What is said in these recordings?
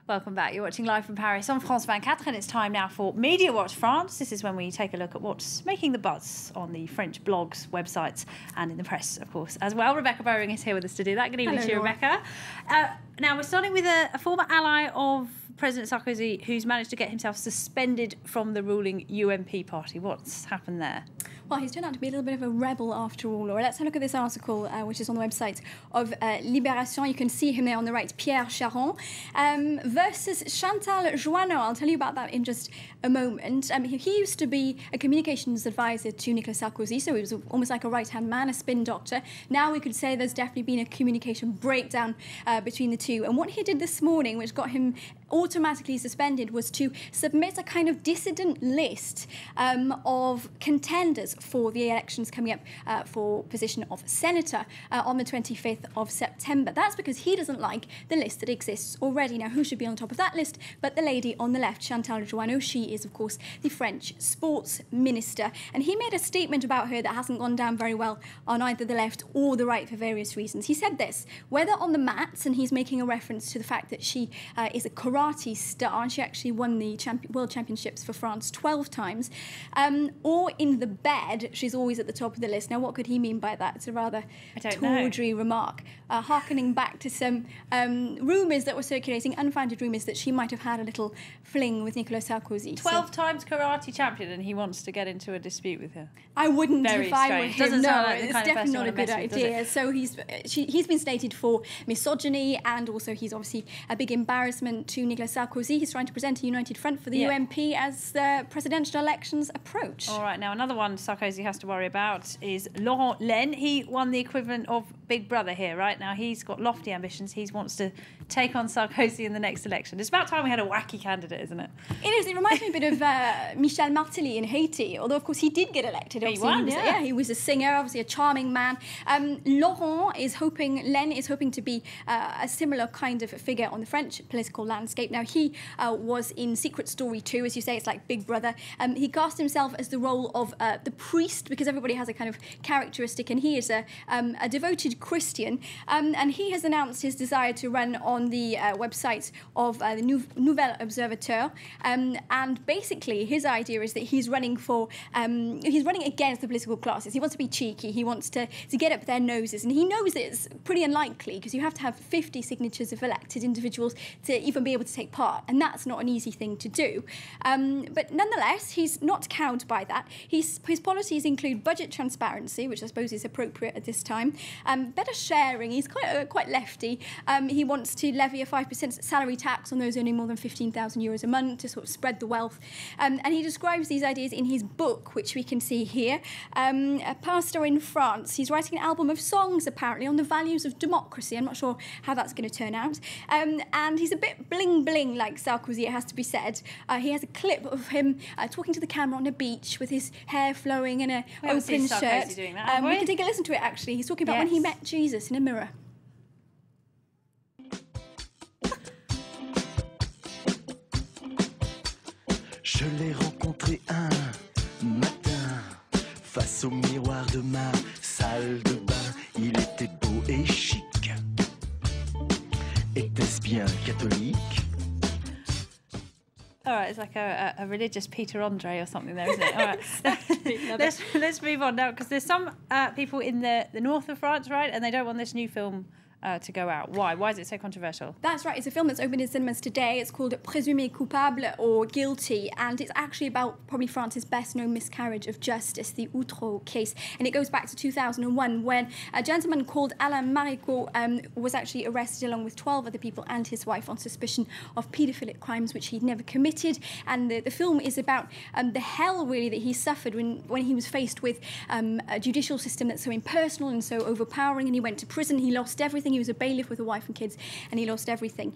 Welcome back. You're watching Live from Paris on France 24, and it's time now for Media Watch France. This is when we take a look at what's making the buzz on the French blogs, websites, and in the press, of course, as well. Rebecca Bowring is here with us to do that. Good evening to you, Rebecca. Now, we're starting with a former ally of President Sarkozy who's managed to get himself suspended from the ruling UMP party. What's happened there? Well, he's turned out to be a little bit of a rebel after all, Laura. Let's have a look at this article, which is on the website of Libération. You can see him there on the right, Pierre Charon, versus Chantal Joanneau. I'll tell you about that in just a moment. He used to be a communications advisor to Nicolas Sarkozy, so he was almost like a right-hand man, a spin doctor. Now we could say there's definitely been a communication breakdown between the two. And what he did this morning, which got him automatically suspended, was to submit a kind of dissident list of contenders for the elections coming up for position of senator on the 25th of September. That's because he doesn't like the list that exists already. Now, who should be on top of that list but the lady on the left, Chantal Joanneau? She is, of course, the French sports minister. And he made a statement about her that hasn't gone down very well on either the left or the right for various reasons. He said this: whether on the mats, and he's making a reference to the fact that she is a karate star, and she actually won the World Championships for France 12 times, or in the bed, she's always at the top of the list. Now, what could he mean by that? It's a rather tawdry remark, harkening back to some rumours that were circulating, unfounded rumours, that she might have had a little fling with Nicolas Sarkozy. 12 times karate champion, and he wants to get into a dispute with her. I wouldn't Very if I were strange. him. Doesn't No, sound like the it's kind of definitely person not a you good wanna mess with, idea. So he's been slated for misogyny, and also he's obviously a big embarrassment to Nicolas Sarkozy. He's trying to present a united front for the UMP as the presidential elections approach. All right, now another one Sarkozy has to worry about is Laurent Lenne. He won the equivalent of Big Brother here, right? Now he's got lofty ambitions. He wants to take on Sarkozy in the next election. It's about time we had a wacky candidate, isn't it? It is. It reminds me a bit of Michel Martelly in Haiti, although, of course, he did get elected. He won, he was a singer, obviously a charming man. Lenne is hoping to be a similar kind of figure on the French political landscape. Now, he was in Secret Story 2, as you say, it's like Big Brother. He cast himself as the role of the priest, because everybody has a kind of characteristic, and he is a devoted Christian. And he has announced his desire to run on the website of the Nouvel Observateur. And basically, his idea is that he's running against the political classes. He wants to be cheeky. He wants to get up their noses. And he knows that it's pretty unlikely, because you have to have 50 signatures of elected individuals to even be able to take part. And that's not an easy thing to do. But nonetheless, he's not cowed by that. His policies include budget transparency, which I suppose is appropriate at this time, better sharing. He's quite lefty. He wants to levy a 5% salary tax on those earning more than 15,000 euros a month to sort of spread the wealth. And he describes these ideas in his book, which we can see here, A Pastor in France. He's writing an album of songs, apparently, on the values of democracy. I'm not sure how that's going to turn out. And he's a bit bling-bling like Sarkozy, it has to be said. He has a clip of him talking to the camera on a beach with his hair flowing and an open shirt. Doing that, we can take a listen to it, actually. He's talking about when he met Jesus in a mirror. Je l'ai rencontré un matin face au miroir de ma salle de bain. Il était beau et chic. Était-ce bien catholique? All right, it's like a religious Peter Andre or something there, isn't it? All right, let's move on now, because there's some people in the north of France, right, and they don't want this new film to go out. Why? Why is it so controversial? That's right. It's a film that's opened in cinemas today. It's called Présumé coupable, or Guilty, and it's actually about probably France's best-known miscarriage of justice, the Outreau case. And it goes back to 2001, when a gentleman called Alain Marigot was actually arrested along with 12 other people and his wife on suspicion of paedophilic crimes which he'd never committed. And the film is about the hell, really, that he suffered when he was faced with a judicial system that's so impersonal and so overpowering, and he went to prison. He lost everything. He was a bailiff with a wife and kids, and he lost everything.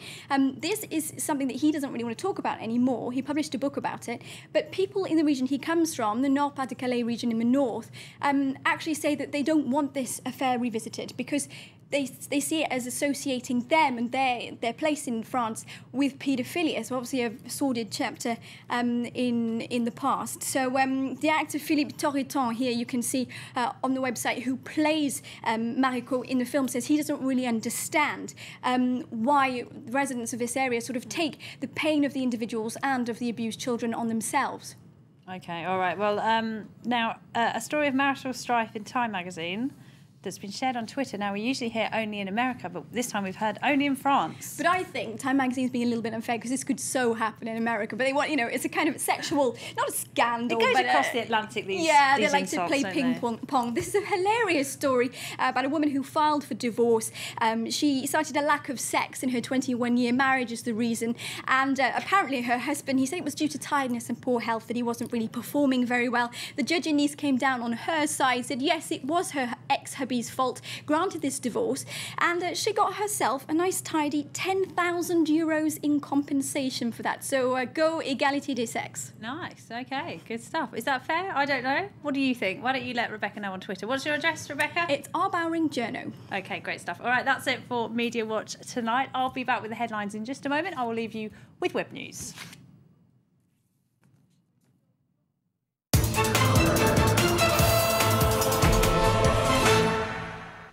This is something that he doesn't really want to talk about anymore. He published a book about it, but people in the region he comes from, the Nord-Pas-de-Calais region in the north, actually say that they don't want this affair revisited, because they see it as associating them and their place in France with paedophilia. So obviously a sordid chapter in the past. So the actor Philippe Torreton here, you can see on the website, who plays Marico in the film, says he doesn't really understand why residents of this area sort of take the pain of the individuals and of the abused children on themselves. Okay, all right. Well, now, a story of marital strife in Time magazine that's been shared on Twitter. Now, we usually hear only in America, but this time we've heard only in France. But I think Time Magazine's being a little bit unfair because this could so happen in America. But they want, it's a kind of sexual, not a scandal. It goes but, across the Atlantic, these they like insults, to play ping pong. This is a hilarious story about a woman who filed for divorce. She cited a lack of sex in her 21-year marriage as the reason. And apparently her husband, he said it was due to tiredness and poor health, that he wasn't really performing very well. The judge in Nice came down on her side, said yes, it was her ex-hubby's fault, granted this divorce, and she got herself a nice tidy 10,000 euros in compensation for that. So go égalité des sexes. Nice, okay, good stuff. Is that fair? I don't know. What do you think? Why don't you let Rebecca know on Twitter? What's your address, Rebecca? It's R. Bowring Journo. Okay, great stuff. All right, that's it for Media Watch tonight. I'll be back with the headlines in just a moment. I will leave you with web news.